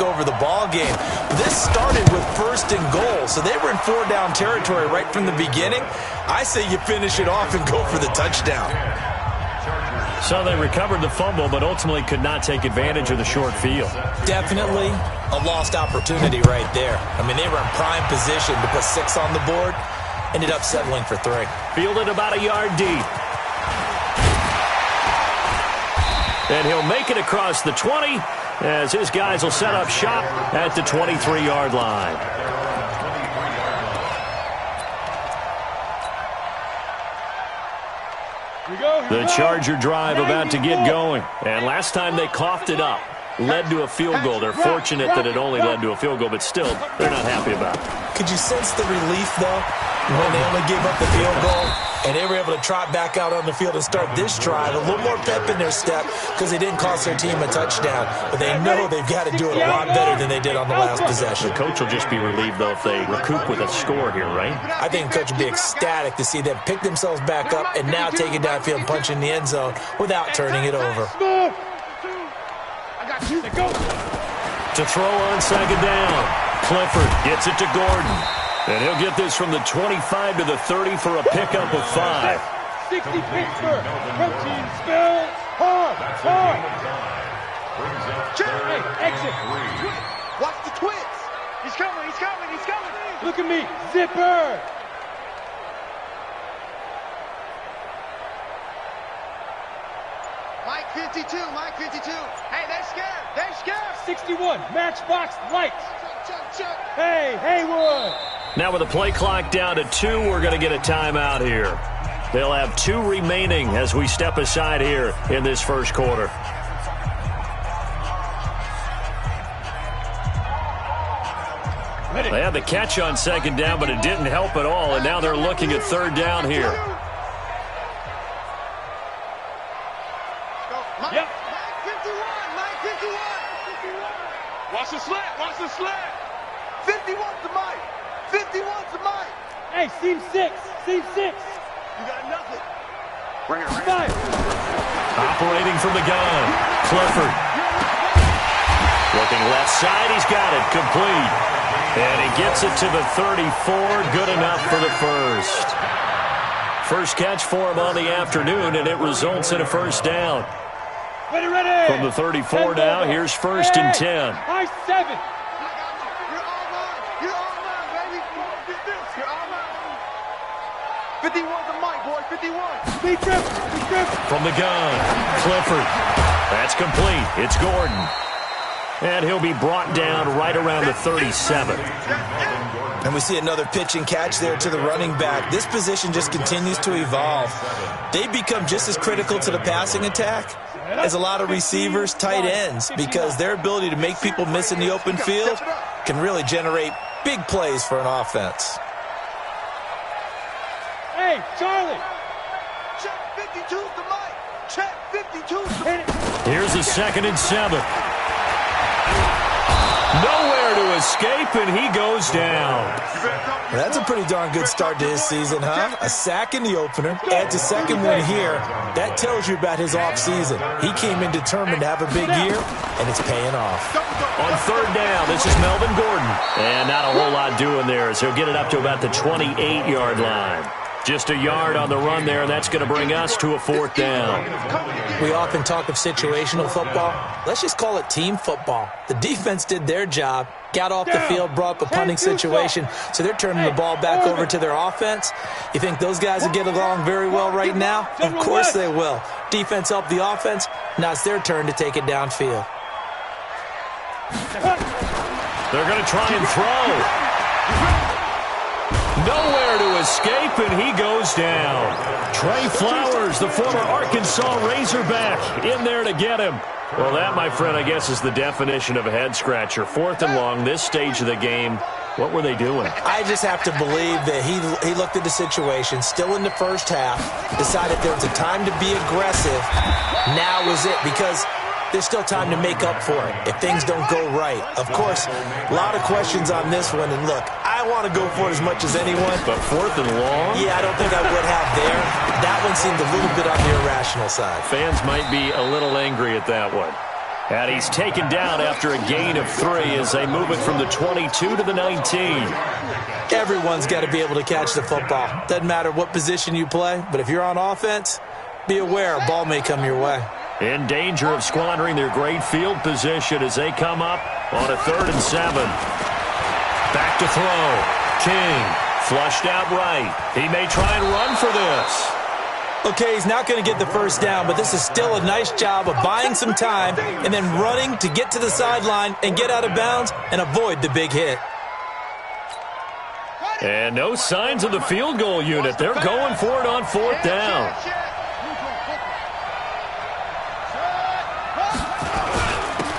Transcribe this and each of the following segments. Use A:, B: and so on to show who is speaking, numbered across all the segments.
A: over the ball game. This started with 1st and goal, so they were in 4-down territory right from the beginning. I say you finish it off and go for the touchdown.
B: So they recovered the fumble, but ultimately could not take advantage of the short field.
A: Definitely a lost opportunity right there. I mean, they were in prime position to put 6 on the board. Ended up settling for 3.
B: Fielded about a yard deep. And he'll make it across the 20 as his guys will set up shop at the 23-yard line. The Charger drive about to get going. And last time they coughed it up, led to a field goal. They're fortunate that it only led to a field goal, but still, they're not happy about it.
A: Could you sense the relief, though, when they only gave up the field goal and they were able to trot back out on the field and start this drive? A little more pep in their step because they didn't cost their team a touchdown, but they know they've got to do it a lot better than they did on the last possession.
B: The coach will just be relieved, though, if they recoup with a score here, right?
A: I think the coach will be ecstatic to see them pick themselves back up and now take it downfield and punch in the end zone without turning it over.
B: To throw on 2nd down. Clifford gets it to Gordon. And he'll get this from the 25 to the 30 for a pickup of 5.
C: 60 Pittsburgh. Protein spells hard. Hey, exit.
D: Watch the twins. He's coming.
C: Look at me. Zipper.
D: Mike 52. Hey, they're scared.
C: 61. Matchbox lights. Check. Hey, Haywood.
B: Now with the play clock down to 2, we're going to get a timeout here. They'll have 2 remaining as we step aside here in this first quarter. They had the catch on 2nd down, but it didn't help at all, and now they're looking at 3rd down here.
D: Yep. Mike 51.
E: Watch the slant.
D: 51's to Mike.
C: Hey, seam 6.
D: You got nothing.
E: Bring it.
C: Five.
B: Operating from the gun. Clifford. Looking left side. He's got it. Complete. And he gets it to the 34. Good enough for the first. First catch for him on the afternoon, and it results in a 1st down.
C: Ready.
B: From the 34 now, here's 1st and 10.
C: High 7.
D: You're all mine, baby. You're all mine. 51's to Mike, boy. 51.
C: Speed trip.
B: From the gun, Clifford. That's complete. It's Gordon. And he'll be brought down right around the 37.
A: And we see another pitch and catch there to the running back. This position just continues to evolve. They become just as critical to the passing attack as a lot of receivers, tight ends, because their ability to make people miss in the open field can really generate big plays for an offense.
C: Hey, Charlie.
D: Check 52's to Mike. Check 52's to Mike.
B: Here's a 2nd and 7. Nowhere to escape, and he goes down.
A: Well, that's a pretty darn good start to his season, huh? A sack in the opener, adds a 2nd one here. That tells you about his offseason. He came in determined to have a big year, and it's paying off.
B: On 3rd down, this is Melvin Gordon. And not a whole lot doing there, as he'll get it up to about the 28-yard line. Just a yard on the run there, and that's going to bring us to a 4th down.
A: We often talk of situational football. Let's just call it team football. The defense did their job, got off the field, brought up a punting situation, so they're turning the ball back over to their offense. You think those guys will get along very well right now? Of course they will. Defense helped the offense. Now it's their turn to take it downfield.
B: They're going to try and throw. Nowhere to escape, and he goes down. Trey Flowers, the former Arkansas Razorback, in there to get him. Well, that, my friend, I guess is the definition of a head-scratcher. 4th and long, this stage of the game. What were they doing?
A: I just have to believe that he looked at the situation, still in the first half, decided there was a time to be aggressive. Now was it, because there's still time to make up for it if things don't go right. Of course, a lot of questions on this one, and look, I want to go for it as much as anyone.
B: But 4th and long?
A: Yeah, I don't think I would have there. That one seemed a little bit on the irrational side.
B: Fans might be a little angry at that one. And he's taken down after a gain of 3 as they move it from the 22 to the 19.
A: Everyone's got to be able to catch the football. Doesn't matter what position you play, but if you're on offense, be aware a ball may come your way.
B: In danger of squandering their great field position as they come up on a 3rd and 7. Back to throw. King flushed out right. He may try and run for this.
A: Okay, he's not going to get the first down, but this is still a nice job of buying some time and then running to get to the sideline and get out of bounds and avoid the big hit.
B: And no signs of the field goal unit. They're going for it on 4th down.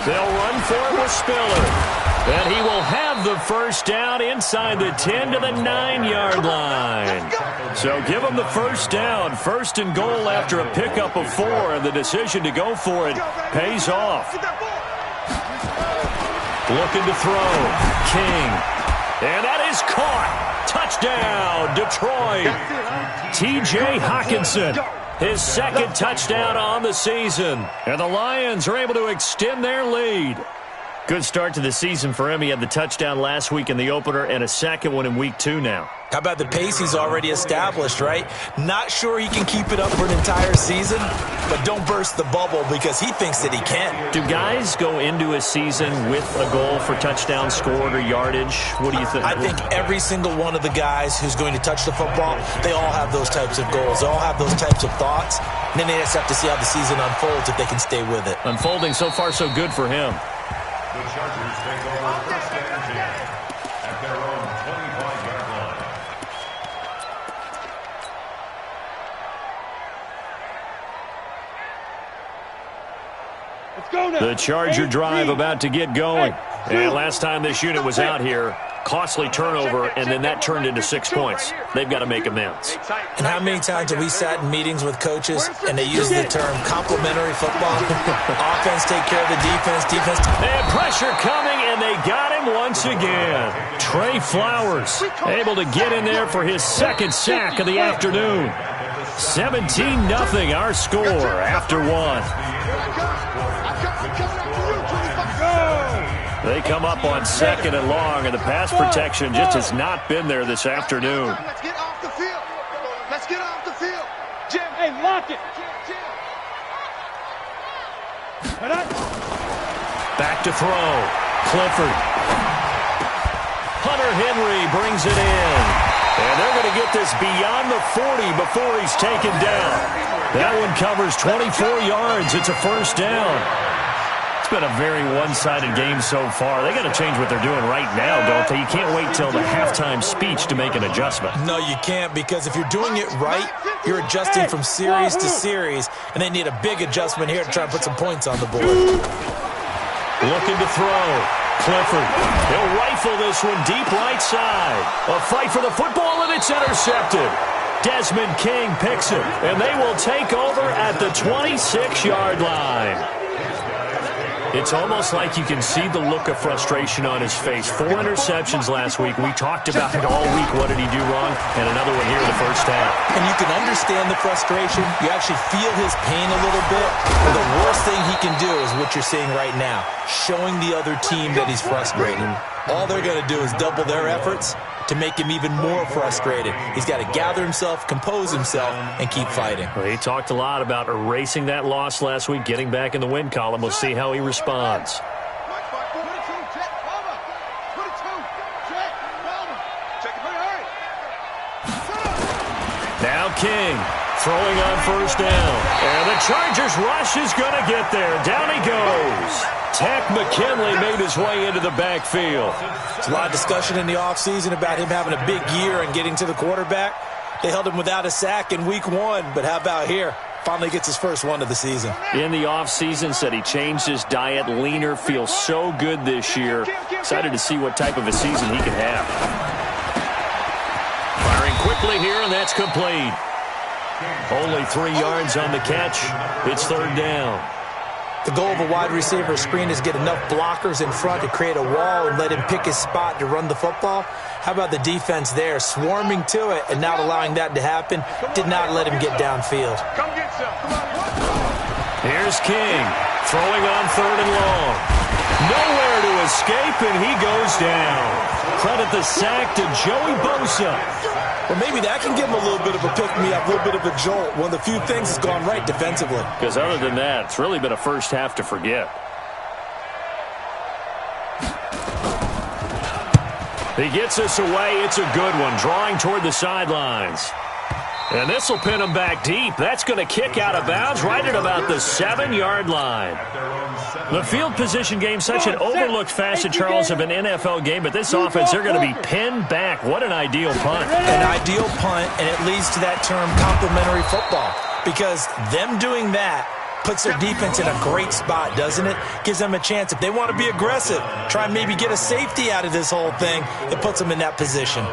B: They'll run for it with Spiller. And he will have the first down inside the 10 to the 9-yard line. So give him the first down. 1st and goal after a pickup of 4, and the decision to go for it pays off. Looking to throw. King. And that is caught. Touchdown, Detroit. T.J. Hockenson. His 2nd touchdown on the season. And the Lions are able to extend their lead. Good start to the season for him. He had the touchdown last week in the opener and a 2nd one in week 2 now.
A: How about the pace he's already established, right? Not sure he can keep it up for an entire season, but don't burst the bubble because he thinks that he can.
B: Do guys go into a season with a goal for touchdown scored or yardage? What do you think?
A: I think every single one of the guys who's going to touch the football, they all have those types of goals. They all have those types of thoughts. And then they just have to see how the season unfolds if they can stay with it.
B: Unfolding so far so good for him.
E: The Chargers take over 1st and 10 at their own 25-yard line.
C: Let's go now.
B: The Charger drive about to get going. And last time this unit was out here, costly turnover, and then that turned into 6 points. They've got to make amends.
A: And how many times have we sat in meetings with coaches and they use the term complementary football? Offense take care of the defense, defense.
B: They had pressure coming, and they got him once again. Trey Flowers able to get in there for his 2nd sack of the afternoon. 17-0 our score after 1. They come up on 2nd and long, and the pass protection just has not been there this afternoon.
D: Let's get off the field. Let's get off the field.
C: Jim, hey, lock it.
B: Back to throw. Clifford. Hunter Henry brings it in. And they're going to get this beyond the 40 before he's taken down. That one covers 24 yards. It's a 1st down. It's been a very one-sided game so far. They got to change what they're doing right now, don't they? You can't wait till the halftime speech to make an adjustment.
A: No, you can't, because if you're doing it right, you're adjusting from series to series, and they need a big adjustment here to try and put some points on the board.
B: Looking to throw. Clifford. He'll rifle this one deep right side. A fight for the football, and it's intercepted. Desmond King picks it, and they will take over at the 26-yard line. It's almost like you can see the look of frustration on his face. 4 interceptions last week. We talked about it all week. What did he do wrong? And another one here in the 1st half.
A: And you can understand the frustration. You actually feel his pain a little bit. But the worst thing he can do is what you're seeing right now, showing the other team that he's frustrated. All they're going to do is double their efforts to make him even more frustrated. He's got to gather himself, compose himself, and keep fighting.
B: Well, he talked a lot about erasing that loss last week, getting back in the win column. We'll see how he responds. Now King throwing on 1st down. And the Chargers rush is going to get there. Down he goes. Tech McKinley made his way into the backfield.
A: There's a lot of discussion in the offseason about him having a big year and getting to the quarterback. They held him without a sack in week 1, but how about here? Finally gets his first one of the season.
B: In the offseason, said he changed his diet, leaner, feels so good this year. Excited to see what type of a season he can have. Firing quickly here, and that's complete. Only 3 yards on the catch. It's 3rd down.
A: The goal of a wide receiver screen is get enough blockers in front to create a wall and let him pick his spot to run the football. How about the defense there, swarming to it and not allowing that to happen? Did not let him get downfield.
E: Come get some. Come on.
B: Here's King. Throwing on 3rd and long. Nowhere to escape, and he goes down. Credit the sack to Joey Bosa.
A: Well, maybe that can give him a little bit of a pick-me-up, a little bit of a jolt. One of the few things that's gone right defensively.
B: Because other than that, it's really been a first half to forget. He gets us away. It's a good one, drawing toward the sidelines. And this will pin him back deep. That's going to kick out of bounds right at about the 7-yard line. The field position game, such an overlooked facet, Charles, of an NFL game, but this offense, they're going to be pinned back. What an ideal punt.
A: An ideal punt, and it leads to that term complementary football, because them doing that puts their defense in a great spot, doesn't it? Gives them a chance. If they want to be aggressive, try and maybe get a safety out of this whole thing, it puts them in that position.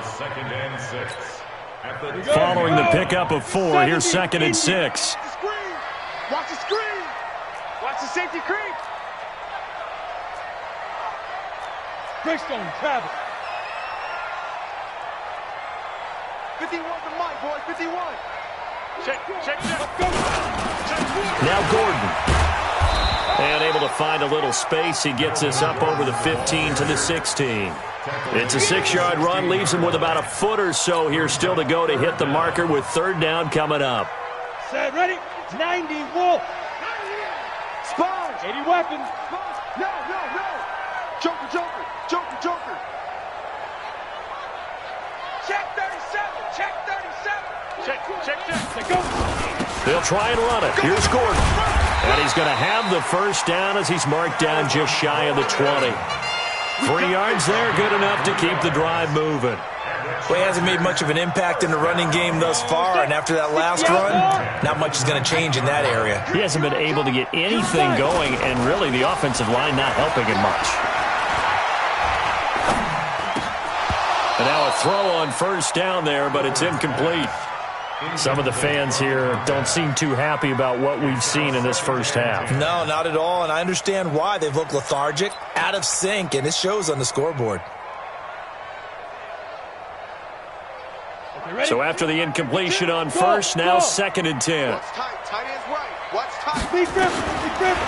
B: Following the pickup of 4, here's 2nd and 6.
D: Watch the screen. Watch the safety creep.
C: Greystone travel.
D: 51 to Mike, boy. 51. Check.
B: Now Gordon. And able to find a little space. He gets us up over the 15 to the 16. It's a 6-yard run. Leaves him with about a foot or so here still to go to hit the marker with 3rd down coming up.
C: Set, ready? 90 Wolf.
D: Sponge.
C: 80 weapons.
D: No. Joker. Check 37. Check.
C: Go.
B: They'll try and run it. Here's Gordon. And he's going to have the 1st down as he's marked down just shy of the 20. 3 yards there, good enough to keep the drive moving.
A: Well, he hasn't made much of an impact in the running game thus far, and after that last run, not much is going to change in that area.
B: He hasn't been able to get anything going, and really the offensive line not helping him much. And now a throw on 1st down there, but it's incomplete. Some of the fans here don't seem too happy about what we've seen in this first half.
A: No, not at all, and I understand why. They've looked lethargic, out of sync, and it shows on the scoreboard.
B: So after the incompletion on 1st, now 2nd and 10.
D: What's tight? Tight end's right. What's tight?
C: Be Griffin.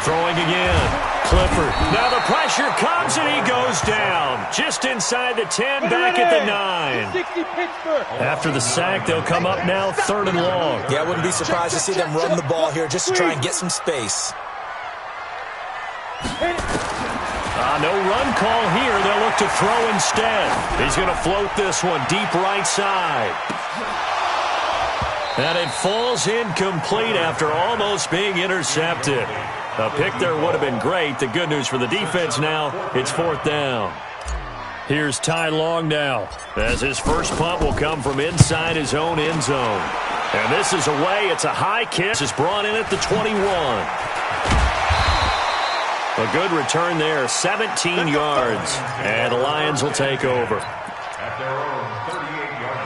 B: Throwing again. Clifford. Now the pressure comes and he goes down. Just inside the 10, back at the 9.
C: 60 Pittsburgh.
B: After the sack, they'll come up now 3rd and long.
A: Yeah, I wouldn't be surprised to see them run the ball here just to try and get some space.
B: No run call here. They'll look to throw instead. He's going to float this one deep right side. And it falls incomplete after almost being intercepted. A pick there would have been great. The good news for the defense now, it's 4th down. Here's Ty Long now, as his first punt will come from inside his own end zone. And this is away. It's a high kick. It's brought in at the 21. A good return there, 17 yards. And the Lions will take over.
E: At their own 38-yard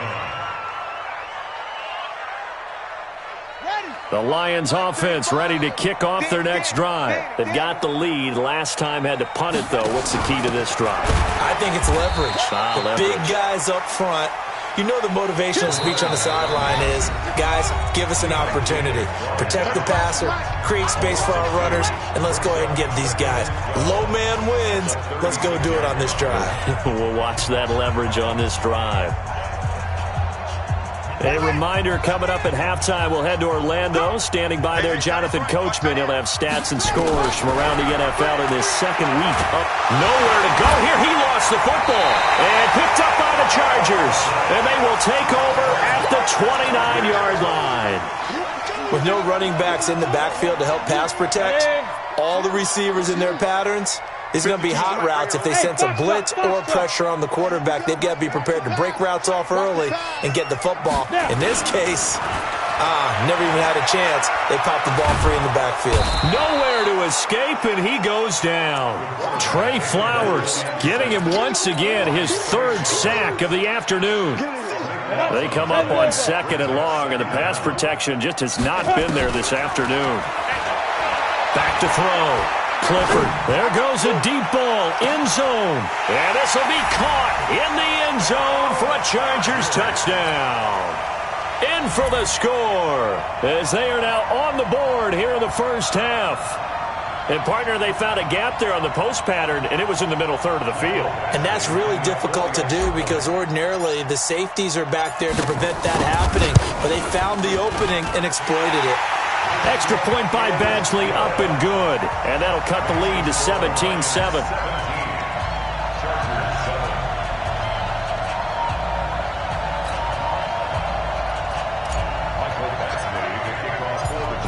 E: line.
B: The Lions offense ready to kick off their next drive. They've got the lead. Last time had to punt it, though. What's the key to this drive?
A: I think it's leverage. The
B: leverage.
A: big guys up front. You know the motivational speech on the sideline is, guys, give us an opportunity. Protect the passer, create space for our runners, and let's go ahead and get these guys. Low man wins. Let's go do it on this drive.
B: We'll watch that leverage on this drive. A reminder coming up at halftime, we'll head to Orlando. Standing by there, Jonathan Coachman. He'll have stats and scores from around the NFL in his 2nd week. Nowhere to go here. He lost the football and picked up by the Chargers. And they will take over at the 29-yard line.
A: With no running backs in the backfield to help pass protect, all the receivers in their patterns, it's going to be hot routes. If they sense a blitz or pressure on the quarterback, they've got to be prepared to break routes off early and get the football. In this case, never even had a chance. They popped the ball free in the backfield.
B: Nowhere to escape, and he goes down. Trey Flowers getting him once again, his 3rd sack of the afternoon. They come up on 2nd and long, and the pass protection just has not been there this afternoon. Back to throw. Clifford, there goes a deep ball, end zone. And this will be caught in the end zone for a Chargers touchdown. In for the score, as they are now on the board here in the first half. And, partner, they found a gap there on the post pattern, and it was in the middle third of the field.
A: And that's really difficult to do because ordinarily the safeties are back there to prevent that happening. But they found the opening and exploited it.
B: Extra point by Badgley, up and good. And that'll cut the lead to 17-7.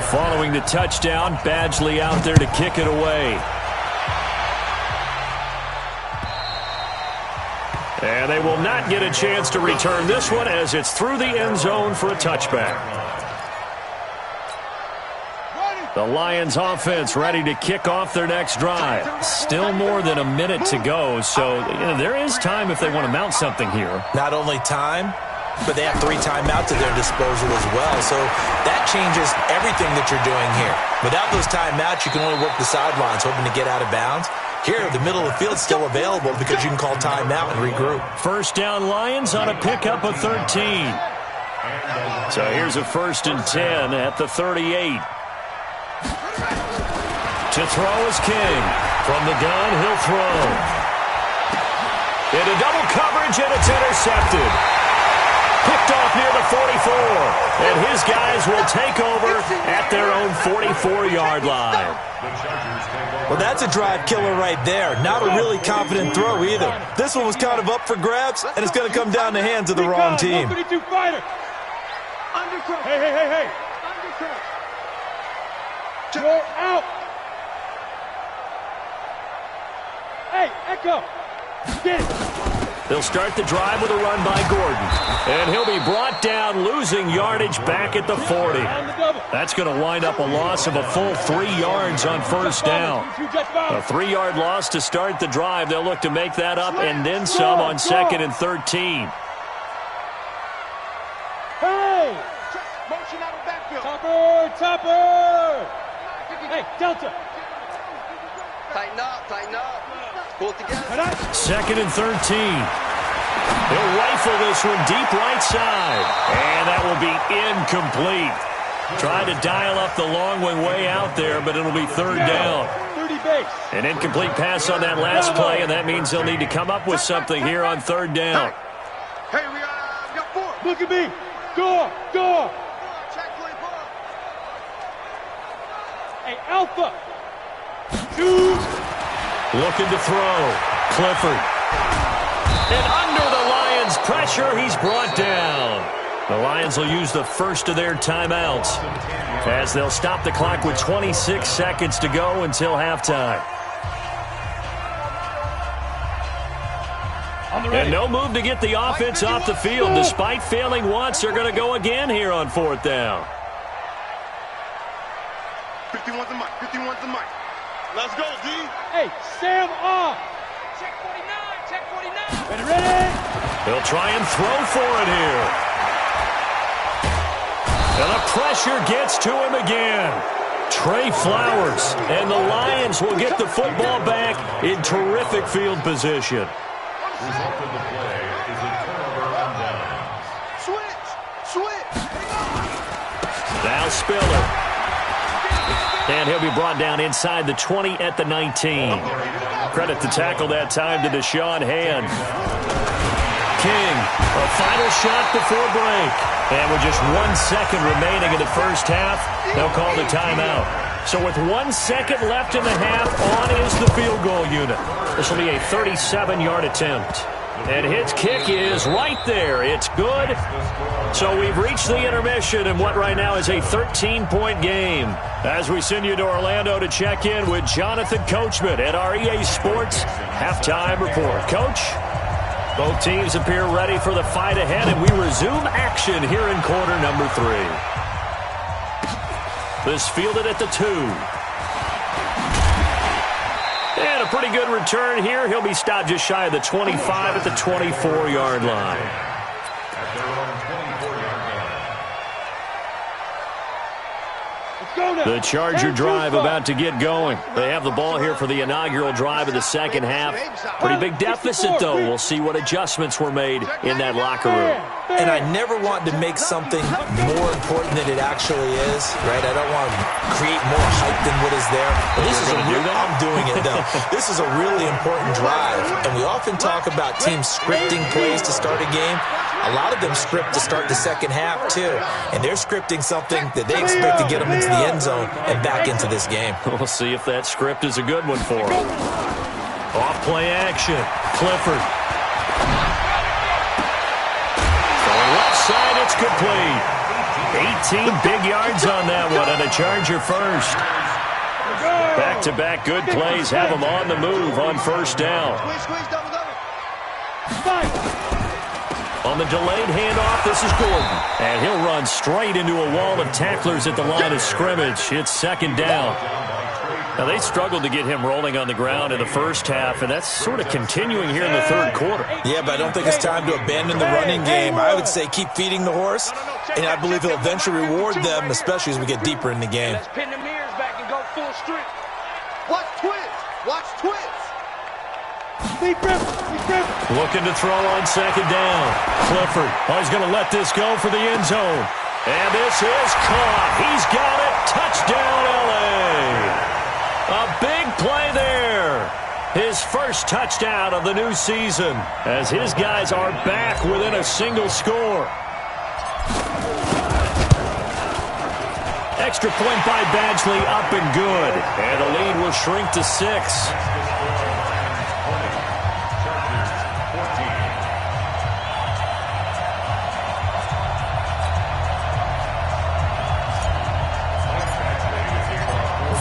B: Following the touchdown, Badgley out there to kick it away. And they will not get a chance to return this one as it's through the end zone for a touchback. The Lions offense ready to kick off their next drive. Still more than a minute to go, so there is time if they want to mount something here.
A: Not only time, but they have 3 timeouts at their disposal as well. So that changes everything that you're doing here. Without those timeouts, you can only work the sidelines, hoping to get out of bounds. Here, the middle of the field is still available because you can call timeout and regroup.
B: First down Lions on a pickup of 13. So here's a 1st and 10 at the 38. To throw is King. From the gun, he'll throw. Into double coverage, and it's intercepted. Picked off near the 44. And his guys will take over at their own 44-yard line.
A: Well, that's a drive killer right there. Not a really confident throw either. This one was kind of up for grabs, and it's going to come down the hands of the wrong team.
C: Hey. You're out. Hey, Echo. Get it.
B: They'll start the drive with a run by Gordon. And he'll be brought down, losing yardage back at the 40. That's going to wind up a loss of a full 3 yards on first down. A 3-yard loss to start the drive. They'll look to make that up and then some on 2nd and 13.
C: Hey!
D: Motion out of backfield.
C: Topper! Hey, Delta!
D: Tighten up. Pull it together.
B: 2nd and 13. He'll rifle this one deep right side. And that will be incomplete. Trying to dial up the long one way out there, but it'll be 3rd down.
C: 30 base.
B: An incomplete pass on that last play, and that means they'll need to come up with something here on 3rd down.
D: Hey, we got 4.
C: Look at me. Go.
D: Check play ball.
C: Hey, Alpha. 2.
B: Looking to throw. Clifford. And under the Lions' pressure, he's brought down. The Lions will use the first of their timeouts as they'll stop the clock with 26 seconds to go until halftime. And no move to get the offense off the field. Despite failing once, they're going to go again here on 4th down.
D: 51's the mic. Let's go, D.
C: Hey, Sam off.
D: Check 49.
C: Ready?
B: He'll try and throw for it here. And the pressure gets to him again. Trey Flowers. And the Lions will get the football back in terrific field position.
E: Result of the play is a turnover on downs.
D: Switch.
B: Now Spiller. And he'll be brought down inside the 20 at the 19. Credit the tackle that time to Deshaun Hand. King, a final shot before break. And with just 1 second remaining in the first half, they'll call the timeout. So with 1 second left in the half, on is the field goal unit. This will be a 37-yard attempt. And his kick is right there. It's good. So we've reached the intermission in what right now is a 13-point game. As we send you to Orlando to check in with Jonathan Coachman at our EA Sports Halftime Report. Coach, both teams appear ready for the fight ahead, and we resume action here in quarter number 3. This fielded at the 2. And a pretty good return here. He'll be stopped just shy of the 25 at the 24-yard line.
E: At their own 24-yard line.
B: The Charger drive about to get going. They have the ball here for the inaugural drive of the second half. Pretty big deficit, though. We'll see what adjustments were made in that locker room.
A: And I never want to make something more important than it actually is, right? I don't want to create more hype than what is there. But this is I'm doing it, though. This is a really important drive. And we often talk about teams scripting plays to start a game. A lot of them script to start the second half, too. And they're scripting something that they expect to get them into the end zone and back into this game.
B: We'll see if that script is a good one for them. Off play action. Clifford. Going left side, it's complete. 18 big yards on that one, and a Charger first. Back-to-back good plays have them on the move on first down. On the delayed handoff, this is Gordon. And he'll run straight into a wall of tacklers at the line of scrimmage. It's second down. Now, they struggled to get him rolling on the ground in the first half, and that's sort of continuing here in the third quarter.
A: Yeah, but I don't think it's time to abandon the running game. I would say keep feeding the horse, and I believe he'll eventually reward them, especially as we get deeper in the game.
D: Let's pin the mirrors back and go full strength. Watch twins. Watch twins.
B: Looking to throw on second down. Clifford. Oh, he's going to let this go for the end zone. And this is caught. He's got it. Touchdown, L.A. A big play there. His first touchdown of the new season as his guys are back within a single score. Extra point by Badgley up and good. And the lead will shrink to 6.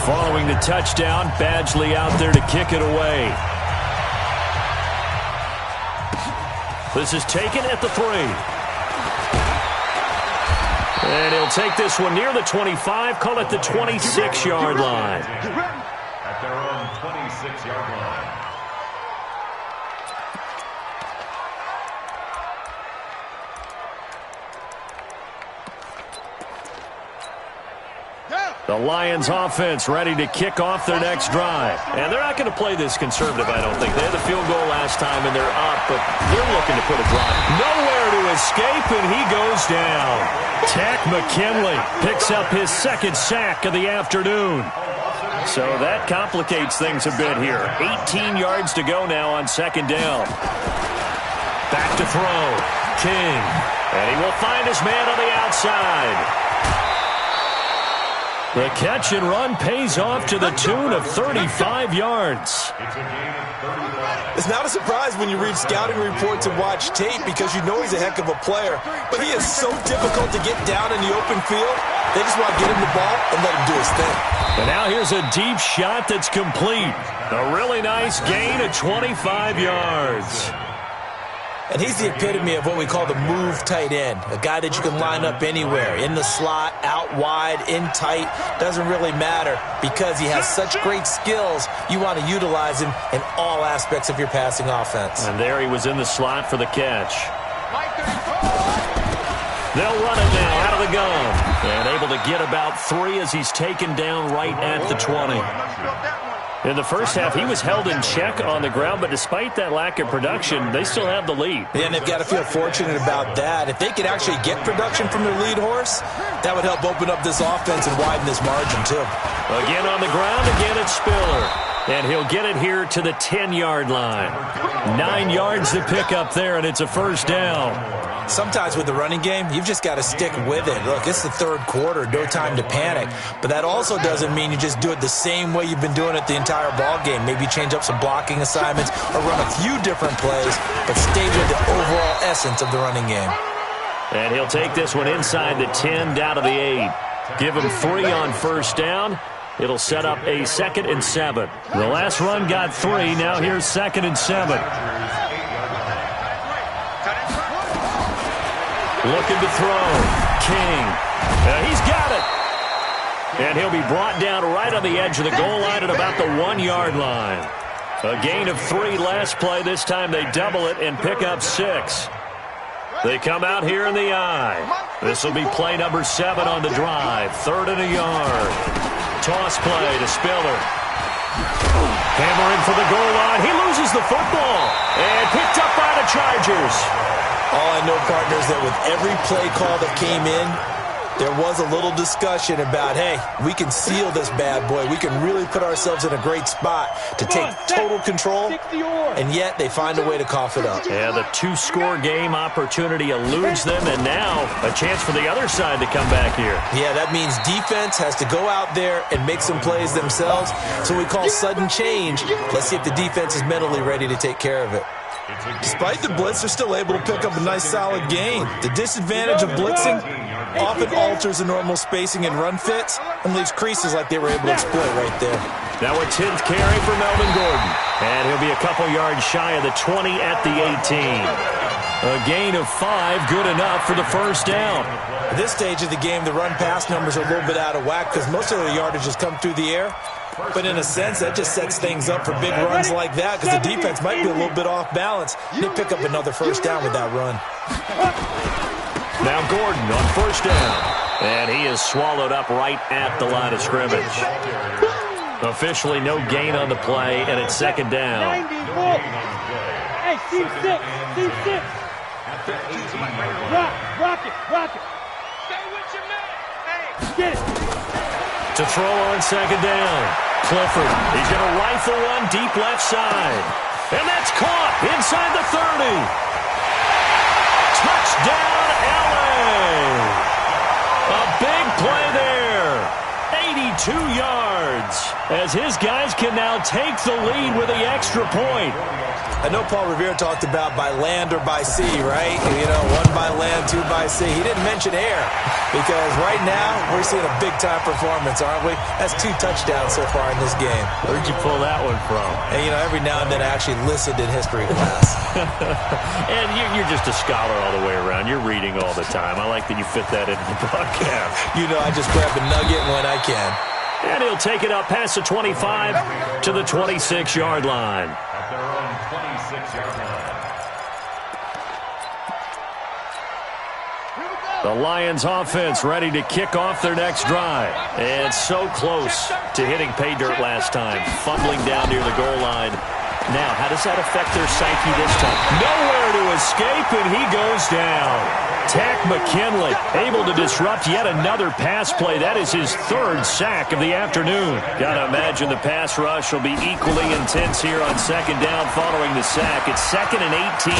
B: Following the touchdown, Badgley out there to kick it away. This is taken at the 3. And he'll take this one near the 25, call it the 26-yard line.
E: At their own 26-yard line.
B: The Lions offense ready to kick off their next drive. And they're not going to play this conservative, I don't think. They had the field goal last time, and they're up, but they're looking to put a drive. Nowhere to escape, and he goes down. Tack McKinley picks up his second sack of the afternoon. So that complicates things a bit here. 18 yards to go now on second down. Back to throw. King. And he will find his man on the outside. The catch and run pays off to the tune of 35 yards.
A: It's not a surprise when you read scouting reports and watch tape because you know he's a heck of a player. But he is so difficult to get down in the open field. They just want to get him the ball and let him do his thing.
B: And now here's a deep shot that's complete. A really nice gain of 25 yards.
A: And he's the epitome of what we call the move tight end, a guy that you can line up anywhere, in the slot, out wide, in tight, doesn't really matter because he has such great skills. You want to utilize him in all aspects of your passing offense.
B: And there he was in the slot for the catch. They'll run it now out of the gun. And able to get about 3 as he's taken down right at the 20. In the first half, he was held in check on the ground, but despite that lack of production, they still have the lead.
A: And they've got to feel fortunate about that. If they could actually get production from their lead horse, that would help open up this offense and widen this margin, too.
B: Again on the ground, again it's Spiller. And he'll get it here to the 10-yard line. 9 yards to pick up there, and it's a first down.
A: Sometimes with the running game, you've just got to stick with it. Look, it's the third quarter, no time to panic. But that also doesn't mean you just do it the same way you've been doing it the entire ball game. Maybe change up some blocking assignments or run a few different plays, but stay with the overall essence of the running game.
B: And he'll take this one inside the 10, down to the 8. Give him 3 on first down. It'll set up a 2nd and 7. The last run got 3. Now here's 2nd and 7. Looking to throw. King. He's got it. And he'll be brought down right on the edge of the goal line at about the 1-yard line. A gain of 3 last play. This time they double it and pick up 6. They come out here in the I. This will be play number 7 on the drive. 3rd and a yard. Toss play to Spiller. Hammering for the goal line. He loses the football. And picked up by the Chargers.
A: All I know, partner, is that with every play call that came in, there was a little discussion about, hey, we can seal this bad boy. We can really put ourselves in a great spot to take total control, and yet they find a way to cough it up.
B: Yeah, the 2-score game opportunity eludes them, and now a chance for the other side to come back here.
A: Yeah, that means defense has to go out there and make some plays themselves. So we call sudden change. Let's see if the defense is mentally ready to take care of it. Despite the blitz, they're still able to pick up a nice, solid gain. The disadvantage of blitzing often alters the normal spacing and run fits and leaves creases like they were able to exploit right there.
B: Now a 10th carry for Melvin Gordon. And he'll be a couple yards shy of the 20 at the 18. A gain of 5, good enough for the first down.
A: At this stage of the game, the run-pass numbers are a little bit out of whack because most of their yardage has come through the air. But in a sense, that just sets things up for big runs like that because the defense might be a little bit off balance. They pick up another first down with that run.
B: Now Gordon on first down. And he is swallowed up right at the line of scrimmage. Officially no gain on the play, and it's second down.
C: Hey, team 6. Rock it. Stay with your man. Hey, get it.
B: To throw on second down. Clifford, he's going to rifle one deep left side. And that's caught inside the 30. Touchdown, LA. A big play there. 82 yards. As his guys can now take the lead with the extra point.
A: I know Paul Revere talked about by land or by sea, right? You know, 1 by land, 2 by sea. He didn't mention air because right now we're seeing a big-time performance, aren't we? That's 2 touchdowns so far in this game.
B: Where'd you pull that one from?
A: And, you know, every now and then I actually listened in history class.
B: And you're just a scholar all the way around. You're reading all the time. I like that you fit that into the broadcast.
A: You know, I just grab a nugget when I can.
B: And he'll take it up past the 25 to the 26-yard line.
E: At their own 26-yard line.
B: The Lions offense ready to kick off their next drive. And so close to hitting pay dirt last time. Fumbling down near the goal line. Now, how does that affect their psyche this time? Nowhere to escape, and he goes down. Tack McKinley able to disrupt yet another pass play. That is his 3rd sack of the afternoon. Got to imagine the pass rush will be equally intense here on second down following the sack. It's 2nd and 18.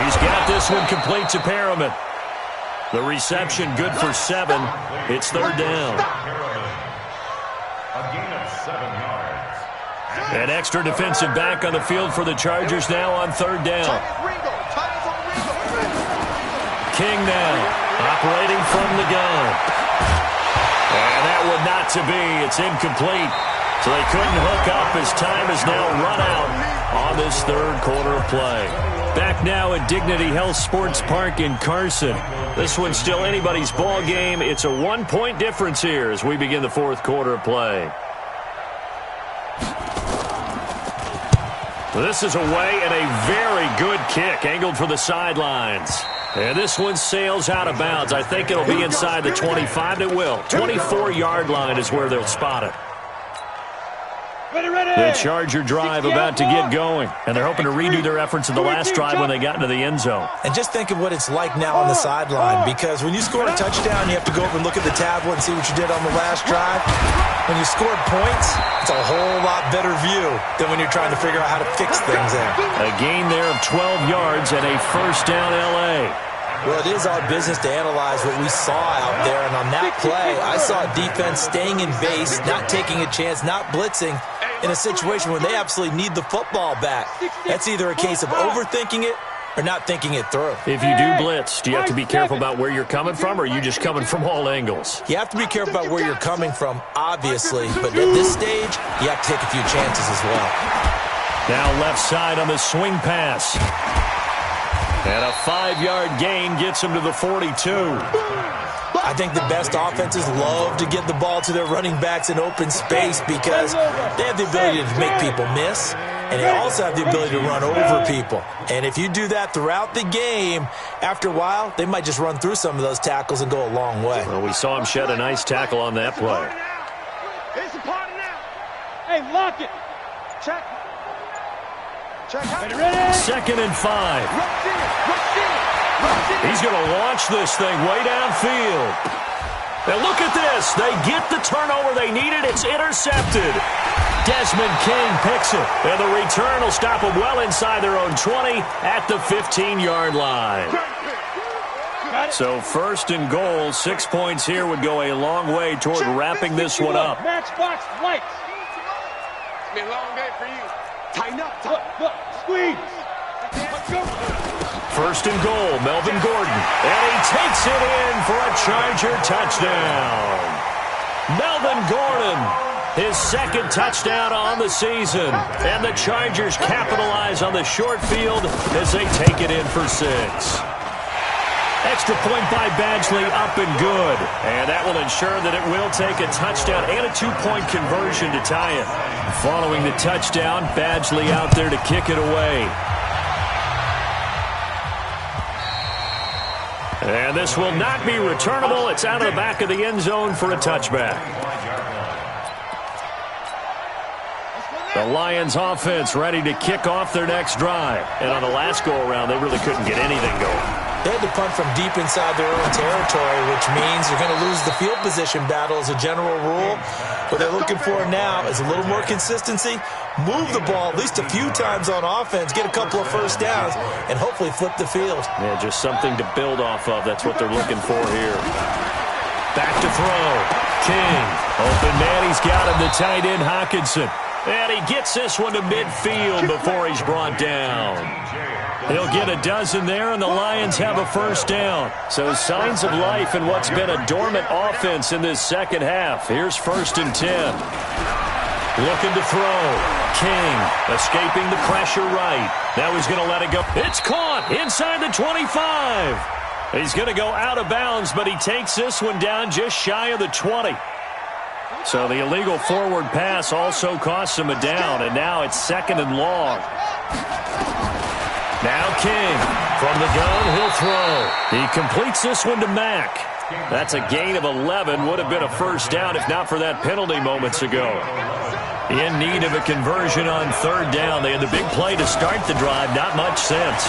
B: He's got this one complete to Perriman. The reception good for 7. It's 3rd down.
E: A gain of 7 yards.
B: An extra defensive back on the field for the Chargers now on 3rd down. King now, operating from the gun. And that one not to be. It's incomplete. So they couldn't hook up as time is now run out on this 3rd quarter of play. Back now at Dignity Health Sports Park in Carson. This one's still anybody's ball game. It's a 1-point difference here as we begin the 4th quarter of play. This is away and a very good kick angled for the sidelines. And this one sails out of bounds. I think it'll be inside the 25. It will. 24-yard line is where they'll spot it. The Charger drive about to get going. And they're hoping to redo their efforts in the last drive when they got into the end zone.
A: And just think of what it's like now on the sideline, because when you score a touchdown, you have to go over and look at the tablet and see what you did on the last drive. When you scored points, it's a whole lot better view than when you're trying to figure out how to fix things there.
B: A gain there of 12 yards and a first down L.A.
A: Well, it is our business to analyze what we saw out there, and on that play, I saw defense staying in base, not taking a chance, not blitzing in a situation where they absolutely need the football back. That's either a case of overthinking it or not thinking it through.
B: If you do blitz, do you have to be careful about where you're coming from, or are you just coming from all angles?
A: You have to be careful about where you're coming from, obviously, but at this stage, you have to take a few chances as well.
B: Now left side on the swing pass. And a 5-yard gain gets him to the 42.
A: I think the best offenses love to get the ball to their running backs in open space because they have the ability to make people miss. and they also have the ability to run over people. And if you do that throughout the game, after a while, they might just run through some of those tackles and go a long way.
B: Well, we saw him shed a nice tackle on that play.
C: It's a party now. Hey, lock it.
D: Check. Check.
C: Ready?
B: 2nd and 5. He's going to launch this thing way downfield. Now look at this. They get the turnover they needed. It's intercepted. Desmond King picks it. And the return will stop them well inside their own 20 at the 15-yard line. So 1st and goal, 6 points here would go a long way toward wrapping this one up.
C: Matchbox lights.
D: It's been a long day for you. Tighten up.
C: Look, squeeze. Let's go.
B: 1st and goal, Melvin Gordon. And he takes it in for a Charger touchdown. Melvin Gordon, his 2nd touchdown on the season. And the Chargers capitalize on the short field as they take it in for 6. Extra point by Badgley, up and good. And that will ensure that it will take a touchdown and a 2-point conversion to tie it. Following the touchdown, Badgley out there to kick it away. And this will not be returnable. It's out of the back of the end zone for a touchback. The Lions offense ready to kick off their next drive. And on the last go-around, they really couldn't get anything going.
A: They had to punt from deep inside their own territory, which means you're going to lose the field position battle as a general rule. What they're looking for now is a little more consistency, move the ball at least a few times on offense, get a couple of first downs, and hopefully flip the field.
B: Yeah, just something to build off of. That's what they're looking for here. Back to throw. King. Open man, he's got him, the tight end Hockenson. And he gets this one to midfield before he's brought down. He'll get a dozen there, and the Lions have a first down. So signs of life in what's been a dormant offense in this second half. Here's 1st and 10. Looking to throw. King escaping the pressure right. Now he's going to let it go. It's caught inside the 25. He's going to go out of bounds, but he takes this one down just shy of the 20. So the illegal forward pass also costs him a down, and now it's 2nd and long. Now King, from the gun, he'll throw. He completes this one to Mack. That's a gain of 11. Would have been a first down if not for that penalty moments ago. In need of a conversion on 3rd down. They had the big play to start the drive. Not much sense.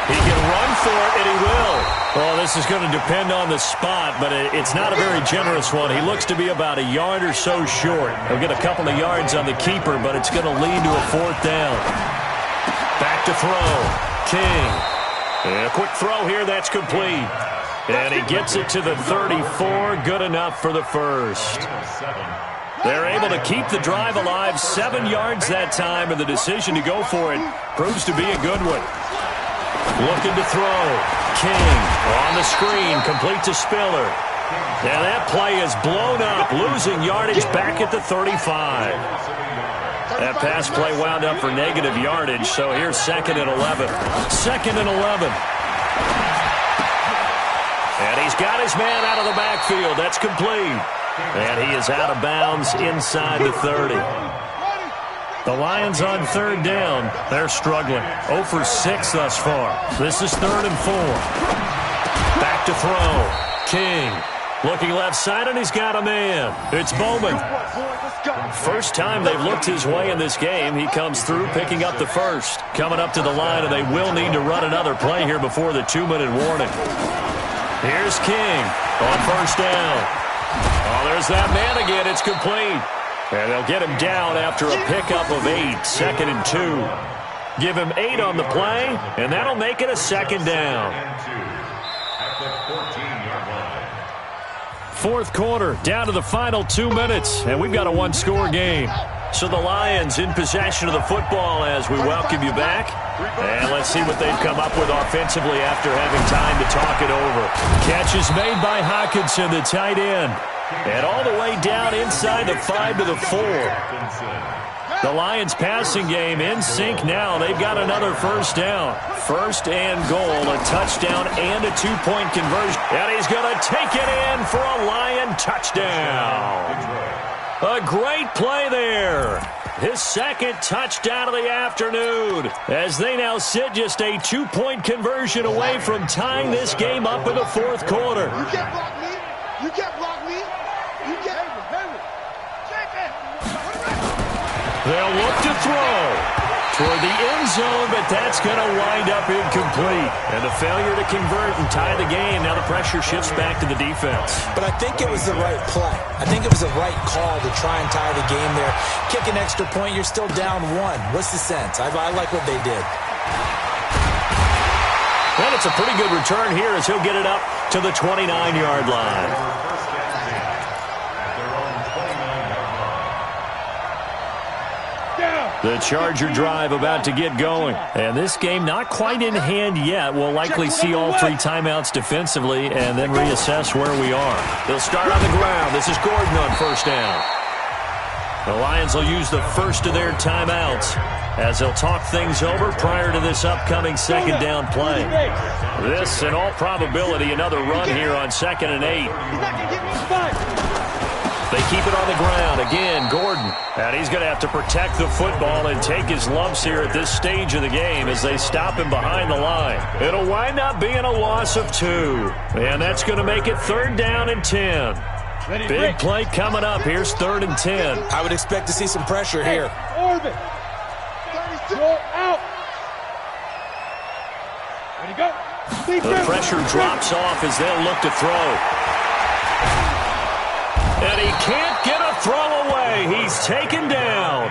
B: He can run for it, and he will. Well, this is going to depend on the spot, but it's not a very generous one. He looks to be about a yard or so short. He'll get a couple of yards on the keeper, but it's going to lead to a 4th down. Back to throw. King. And a quick throw here. That's complete. And he gets it to the 34. Good enough for the first. They're able to keep the drive alive. 7 yards that time, and the decision to go for it proves to be a good one. Looking to throw. King on the screen. Complete to Spiller. Now that play is blown up. Losing yardage back at the 35. That pass play wound up for negative yardage, so here's 2nd and 11. 2nd and 11. And he's got his man out of the backfield. That's complete. And he is out of bounds inside the 30. The Lions on 3rd down. They're struggling. 0 for 6 thus far. This is 3rd and 4. Back to throw. King. Looking left side, and he's got a man. It's Bowman. First time they've looked his way in this game. He comes through, picking up the first. Coming up to the line, and they will need to run another play here before the 2-minute warning. Here's King on 1st down. Oh, there's that man again. It's complete. And they'll get him down after a pickup of 8. 2nd and 2. Give him 8 on the play, and that'll make it a 2nd down. 4th quarter, down to the final 2 minutes, and we've got a 1-score game. So the Lions in possession of the football as we welcome you back. And let's see what they've come up with offensively after having time to talk it over. Catch is made by Hockenson, the tight end. And all the way down inside the 5 to the 4. The Lions passing game in sync now. They've got another first down. 1st and goal, a touchdown and a 2-point conversion. And he's going to take it in for a Lion touchdown. A great play there. his second touchdown of the afternoon, as they now sit just a 2-point conversion away from tying this game up in the fourth quarter.
D: You can't block me. You can't block me. You can't.
B: They'll look to throw toward the end zone, but that's going to wind up incomplete. And a failure to convert and tie the game. Now the pressure shifts back to the defense.
A: But I think it was the right play. I think it was the right call to try and tie the game there. Kick an extra point, you're still down 1. What's the sense? I like what they did.
B: And it's a pretty good return here as he'll get it up to the 29-yard line. The Charger drive about to get going. And this game not quite in hand yet. We'll likely see all 3 timeouts defensively and then reassess where we are. They'll start on the ground. This is Gordon on first down. The Lions will use the first of their timeouts as they'll talk things over prior to this upcoming second down play. This, in all probability, another run here on 2nd and 8. They keep it on the ground. Again, Gordon. And he's going to have to protect the football and take his lumps here at this stage of the game as they stop him behind the line. It'll wind up being a loss of 2. And that's going to make it 3rd down and 10. Big play coming up. Here's 3rd and 10.
A: I would expect to see some pressure here.
C: Orbit. Go out. Ready, go.
B: The pressure drops off as they'll look to throw. And he can't get a throw away. He's taken down.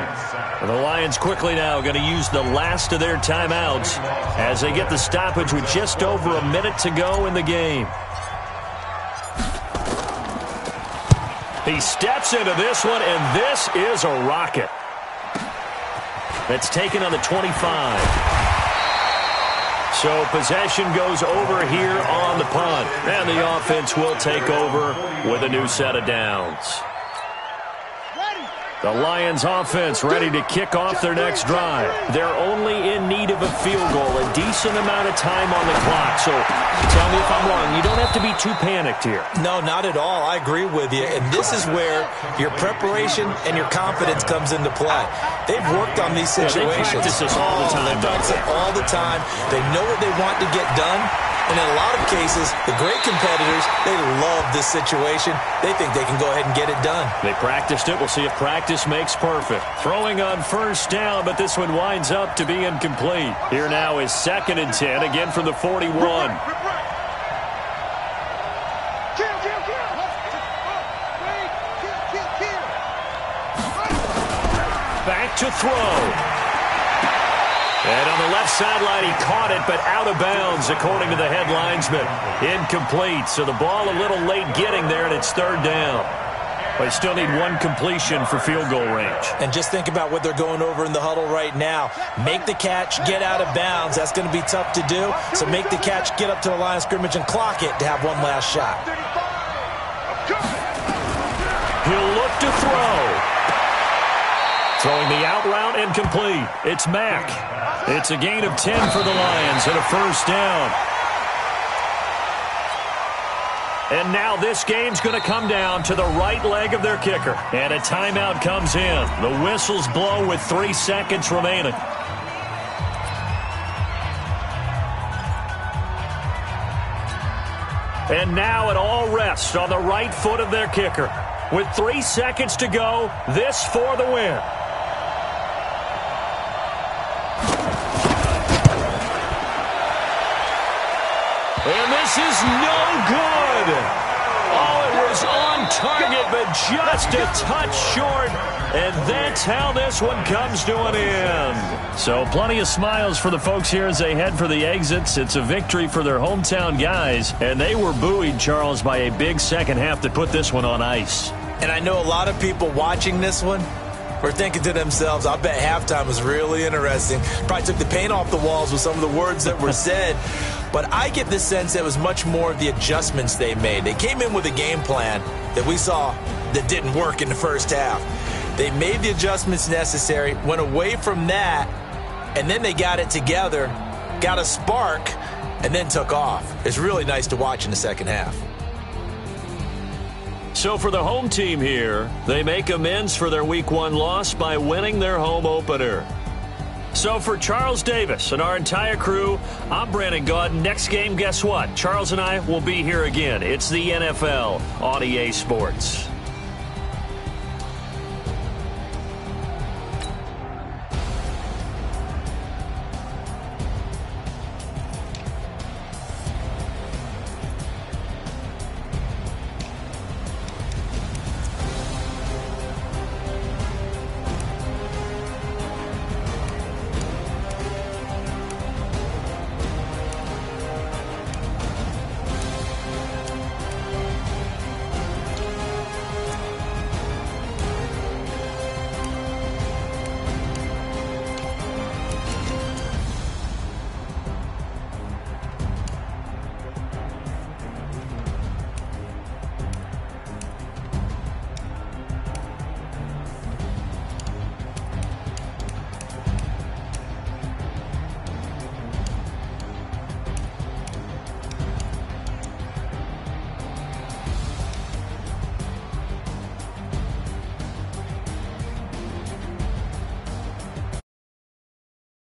B: And the Lions quickly now going to use the last of their timeouts as they get the stoppage with just over a minute to go in the game. He steps into this one, and this is a rocket. That's taken on the 25. So possession goes over here on the punt. And the offense will take over with a new set of downs. The Lions offense ready to kick off their next drive. They're only in need of a field goal, a decent amount of time on the clock. So tell me if I'm wrong. You don't have to be too panicked here.
A: No, not at all. I agree with you. And this is where your preparation and your confidence comes into play. They've worked on these situations.
B: They practice this all the time.
A: They practice it all the time. They know what they want to get done. And in a lot of cases, the great competitors, they love this situation. They think they can go ahead and get it done.
B: They practiced it. We'll see if practice makes perfect. Throwing on first down, but this one winds up to be incomplete. Here now is 2nd and 10, again from the 41. Back to throw. And on the left sideline, he caught it, but out of bounds, according to the head linesman. Incomplete, so the ball a little late getting there, and it's 3rd down. They still need 1 completion for field goal range.
A: And just think about what they're going over in the huddle right now. Make the catch, get out of bounds. That's going to be tough to do. So make the catch, get up to the line of scrimmage, and clock it to have one last shot.
B: He'll look to throw. Throwing the out route incomplete. It's Mack. It's a gain of 10 for the Lions and a first down. And now this game's going to come down to the right leg of their kicker. And a timeout comes in. The whistles blow with 3 seconds remaining. And now it all rests on the right foot of their kicker. With 3 seconds to go, this for the win. And this is no good. Oh, it was on target, but just a touch short. And that's how this one comes to an end. So plenty of smiles for the folks here as they head for the exits. It's a victory for their hometown guys. And they were buoyed, Charles, by a big second half that put this one on ice.
A: And I know a lot of people watching this one were thinking to themselves, I bet halftime was really interesting. Probably took the paint off the walls with some of the words that were said. But I get the sense it was much more of the adjustments they made. They came in with a game plan that we saw that didn't work in the first half. They made the adjustments necessary, went away from that, and then they got it together, got a spark, and then took off. It's really nice to watch in the second half.
B: So for the home team here, they make amends for their Week 1 loss by winning their home opener. So for Charles Davis and our entire crew, I'm Brandon Gaudin. Next game, guess what? Charles and I will be here again. It's the NFL on EA Sports.